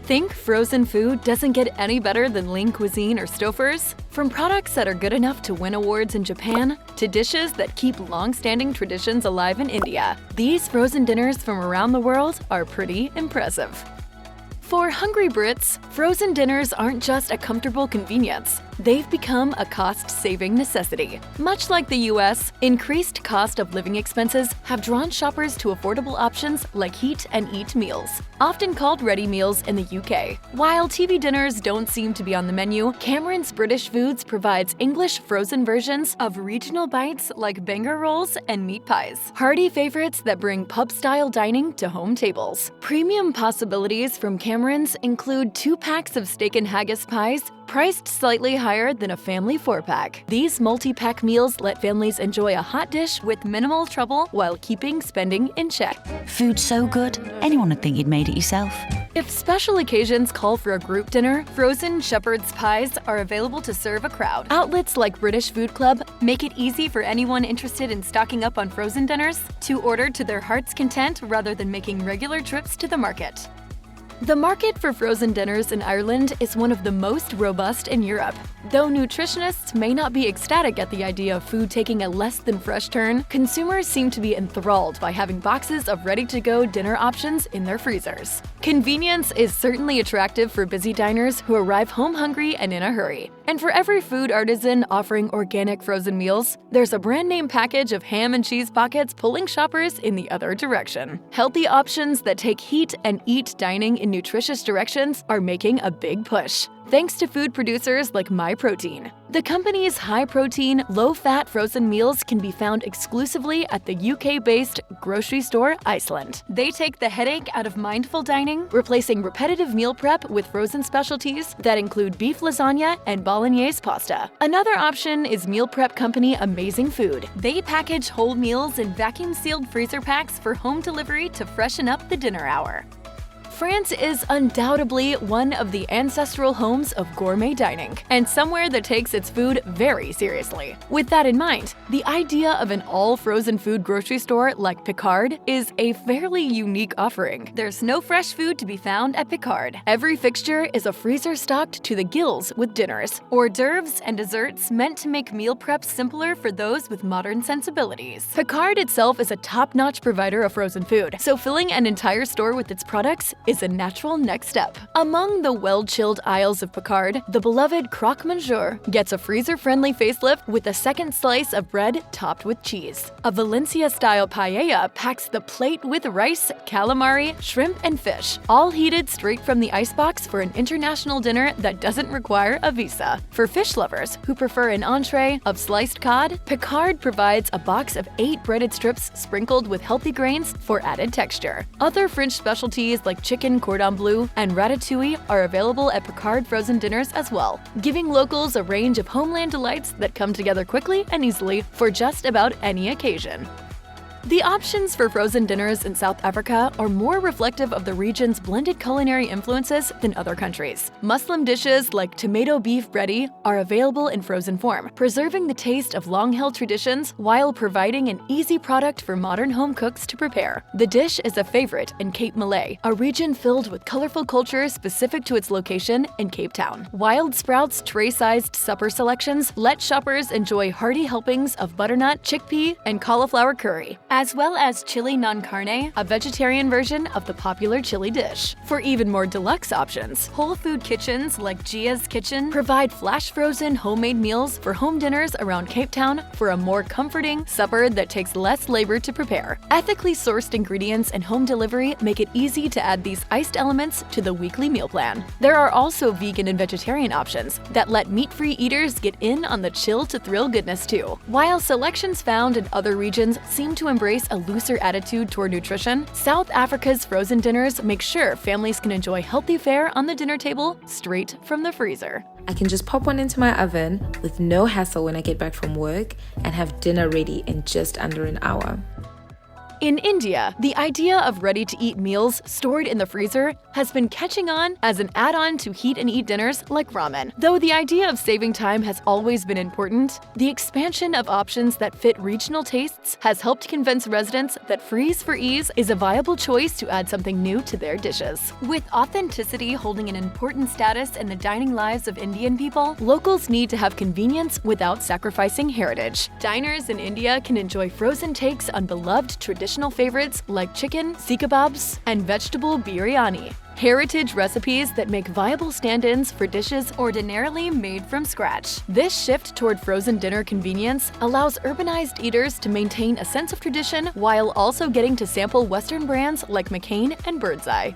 Think frozen food doesn't get any better than Lean Cuisine or Stouffers? From products that are good enough to win awards in Japan to dishes that keep long-standing traditions alive in India, these frozen dinners from around the world are pretty impressive. For hungry Brits, frozen dinners aren't just a comfortable convenience. They've become a cost-saving necessity. Much like the US, increased cost of living expenses have drawn shoppers to affordable options like heat and eat meals, often called ready meals in the UK. While TV dinners don't seem to be on the menu, Cameron's British Foods provides English frozen versions of regional bites like Bangor rolls and meat pies, hearty favorites that bring pub-style dining to home tables. Premium possibilities from Cameron's include 2 packs of steak and haggis pies, priced slightly higher than a family 4-pack. These multi-pack meals let families enjoy a hot dish with minimal trouble while keeping spending in check. Food's so good, anyone would think you'd made it yourself. If special occasions call for a group dinner, frozen shepherd's pies are available to serve a crowd. Outlets like British Food Club make it easy for anyone interested in stocking up on frozen dinners to order to their heart's content rather than making regular trips to the market. The market for frozen dinners in Ireland is one of the most robust in Europe. Though nutritionists may not be ecstatic at the idea of food taking a less-than-fresh turn, consumers seem to be enthralled by having boxes of ready-to-go dinner options in their freezers. Convenience is certainly attractive for busy diners who arrive home hungry and in a hurry. And for every food artisan offering organic frozen meals, there's a brand-name package of ham and cheese pockets pulling shoppers in the other direction. Healthy options that take heat and eat dining in nutritious directions are making a big push, thanks to food producers like MyProtein. The company's high-protein, low-fat frozen meals can be found exclusively at the UK-based grocery store Iceland. They take the headache out of mindful dining, replacing repetitive meal prep with frozen specialties that include beef lasagna and bolognese pasta. Another option is meal prep company Amazing Food. They package whole meals in vacuum-sealed freezer packs for home delivery to freshen up the dinner hour. France is undoubtedly one of the ancestral homes of gourmet dining, and somewhere that takes its food very seriously. With that in mind, the idea of an all-frozen food grocery store like Picard is a fairly unique offering. There's no fresh food to be found at Picard. Every fixture is a freezer stocked to the gills with dinners, hors d'oeuvres, and desserts meant to make meal prep simpler for those with modern sensibilities. Picard itself is a top-notch provider of frozen food, so filling an entire store with its products is a natural next step. Among the well-chilled aisles of Picard, the beloved Croque Monsieur gets a freezer-friendly facelift with a second slice of bread topped with cheese. A Valencia-style paella packs the plate with rice, calamari, shrimp, and fish, all heated straight from the icebox for an international dinner that doesn't require a visa. For fish lovers who prefer an entree of sliced cod, Picard provides a box of 8 breaded strips sprinkled with healthy grains for added texture. Other French specialties like chicken cordon bleu and ratatouille are available at Picard frozen dinners as well, giving locals a range of homeland delights that come together quickly and easily for just about any occasion. The options for frozen dinners in South Africa are more reflective of the region's blended culinary influences than other countries. Muslim dishes like tomato beef breadi are available in frozen form, preserving the taste of long-held traditions while providing an easy product for modern home cooks to prepare. The dish is a favorite in Cape Malay, a region filled with colorful culture specific to its location in Cape Town. Wild Sprouts tray-sized supper selections let shoppers enjoy hearty helpings of butternut, chickpea, and cauliflower curry, as well as chili non carne, a vegetarian version of the popular chili dish. For even more deluxe options, whole food kitchens like Gia's Kitchen provide flash-frozen homemade meals for home dinners around Cape Town for a more comforting supper that takes less labor to prepare. Ethically sourced ingredients and home delivery make it easy to add these iced elements to the weekly meal plan. There are also vegan and vegetarian options that let meat-free eaters get in on the chill-to-thrill goodness too. While selections found in other regions seem to embrace a looser attitude toward nutrition, South Africa's frozen dinners make sure families can enjoy healthy fare on the dinner table straight from the freezer. I can just pop one into my oven with no hassle when I get back from work and have dinner ready in just under an hour. In India, the idea of ready-to-eat meals stored in the freezer has been catching on as an add-on to heat-and-eat dinners like ramen. Though the idea of saving time has always been important, the expansion of options that fit regional tastes has helped convince residents that freeze for ease is a viable choice to add something new to their dishes. With authenticity holding an important status in the dining lives of Indian people, locals need to have convenience without sacrificing heritage. Diners in India can enjoy frozen takes on beloved traditional favorites like chicken, seekh kebabs, and vegetable biryani. Heritage recipes that make viable stand-ins for dishes ordinarily made from scratch. This shift toward frozen dinner convenience allows urbanized eaters to maintain a sense of tradition while also getting to sample Western brands like McCain and Birdseye.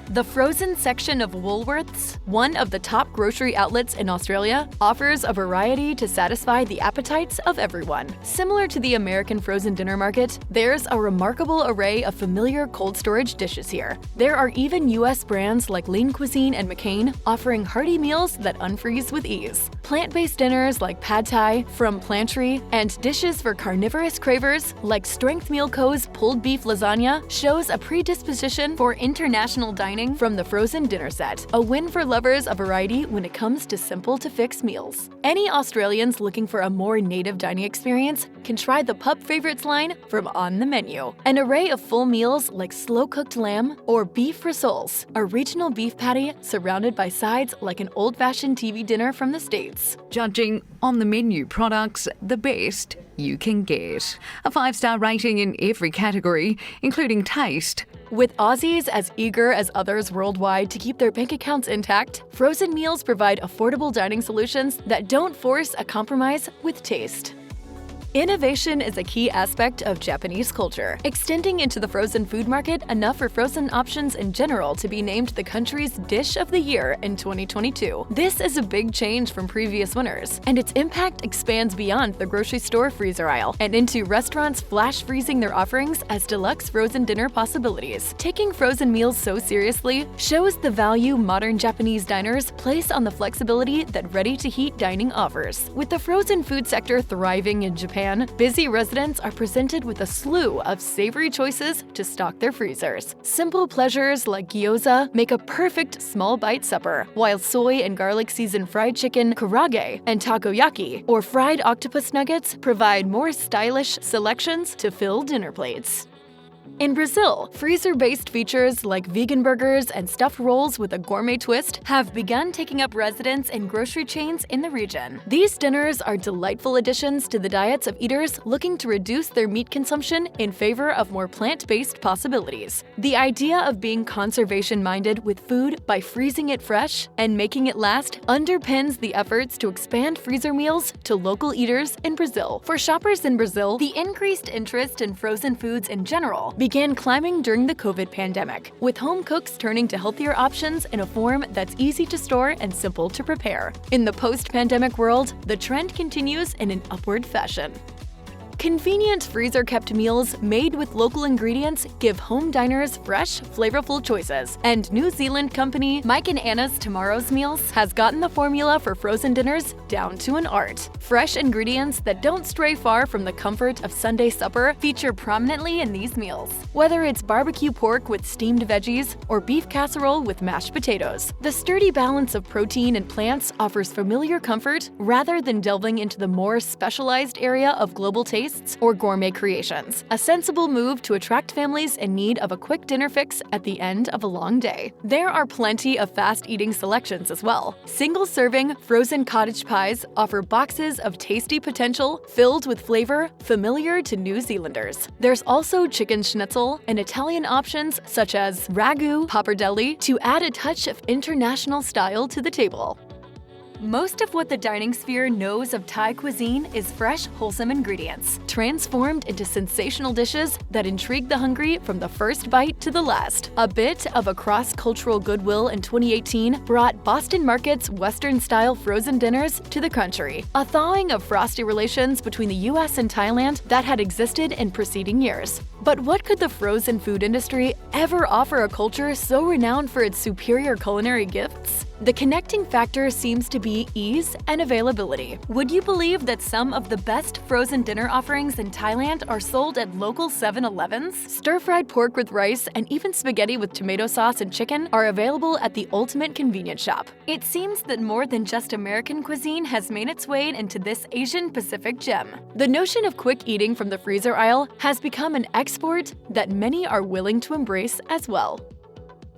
The frozen section of Woolworths, one of the top grocery outlets in Australia, offers a variety to satisfy the appetites of everyone. Similar to the American frozen dinner market, there's a remarkable array of familiar cold storage dishes here. There are even US brands like Lean Cuisine and McCain offering hearty meals that unfreeze with ease. Plant-based dinners like pad thai from Plantry and dishes for carnivorous cravers like Strength Meal Co.'s pulled beef lasagna shows a predisposition for international dining from the frozen dinner set, a win for lovers of variety when it comes to simple-to-fix meals. Any Australians looking for a more native dining experience can try the Pub Favorites line from On the Menu, an array of full meals like slow-cooked lamb or beef rissoles, a regional beef patty surrounded by sides like an old-fashioned TV dinner from the States. Judging On the Menu products the best you can get. A 5-star rating in every category, including taste. With Aussies as eager as others worldwide to keep their bank accounts intact, frozen meals provide affordable dining solutions that don't force a compromise with taste. Innovation is a key aspect of Japanese culture, extending into the frozen food market enough for frozen options in general to be named the country's Dish of the Year in 2022. This is a big change from previous winners, and its impact expands beyond the grocery store freezer aisle and into restaurants flash freezing their offerings as deluxe frozen dinner possibilities. Taking frozen meals so seriously shows the value modern Japanese diners place on the flexibility that ready-to-heat dining offers. With the frozen food sector thriving in Japan, busy residents are presented with a slew of savory choices to stock their freezers. Simple pleasures like gyoza make a perfect small bite supper, while soy and garlic seasoned fried chicken, karaage, and takoyaki, or fried octopus nuggets provide more stylish selections to fill dinner plates. In Brazil, freezer-based features like vegan burgers and stuffed rolls with a gourmet twist have begun taking up residence in grocery chains in the region. These dinners are delightful additions to the diets of eaters looking to reduce their meat consumption in favor of more plant-based possibilities. The idea of being conservation-minded with food by freezing it fresh and making it last underpins the efforts to expand freezer meals to local eaters in Brazil. For shoppers in Brazil, the increased interest in frozen foods in general began climbing during the COVID pandemic, with home cooks turning to healthier options in a form that's easy to store and simple to prepare. In the post-pandemic world, the trend continues in an upward fashion. Convenient freezer-kept meals made with local ingredients give home diners fresh, flavorful choices, and New Zealand company Mike and Anna's Tomorrow's Meals has gotten the formula for frozen dinners down to an art. Fresh ingredients that don't stray far from the comfort of Sunday supper feature prominently in these meals. Whether it's barbecue pork with steamed veggies or beef casserole with mashed potatoes, the sturdy balance of protein and plants offers familiar comfort rather than delving into the more specialized area of global taste or gourmet creations, a sensible move to attract families in need of a quick dinner fix at the end of a long day. There are plenty of fast-eating selections as well. Single-serving frozen cottage pies offer boxes of tasty potential filled with flavor familiar to New Zealanders. There's also chicken schnitzel and Italian options such as ragu, pappardelle to add a touch of international style to the table. Most of what the dining sphere knows of Thai cuisine is fresh, wholesome ingredients, transformed into sensational dishes that intrigue the hungry from the first bite to the last. A bit of a cross-cultural goodwill in 2018 brought Boston Market's Western-style frozen dinners to the country, a thawing of frosty relations between the US and Thailand that had existed in preceding years. But what could the frozen food industry ever offer a culture so renowned for its superior culinary gifts? The connecting factor seems to be ease and availability. Would you believe that some of the best frozen dinner offerings in Thailand are sold at local 7-Elevens? Stir-fried pork with rice and even spaghetti with tomato sauce and chicken are available at the ultimate convenience shop. It seems that more than just American cuisine has made its way into this Asian Pacific gem. The notion of quick eating from the freezer aisle has become an export that many are willing to embrace as well.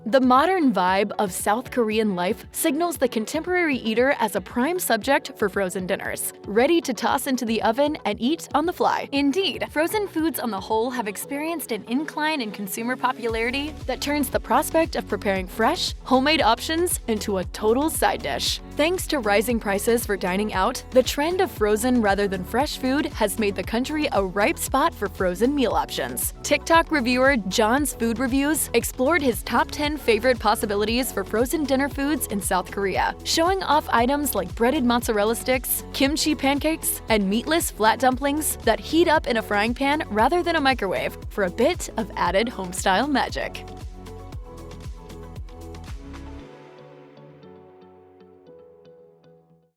The modern vibe of South Korean life signals the contemporary eater as a prime subject for frozen dinners, ready to toss into the oven and eat on the fly. Indeed, frozen foods on the whole have experienced an incline in consumer popularity that turns the prospect of preparing fresh, homemade options into a total side dish. Thanks to rising prices for dining out, the trend of frozen rather than fresh food has made the country a ripe spot for frozen meal options. TikTok reviewer John's Food Reviews explored his top 10 favorite possibilities for frozen dinner foods in South Korea, showing off items like breaded mozzarella sticks, kimchi pancakes, and meatless flat dumplings that heat up in a frying pan rather than a microwave for a bit of added home-style magic.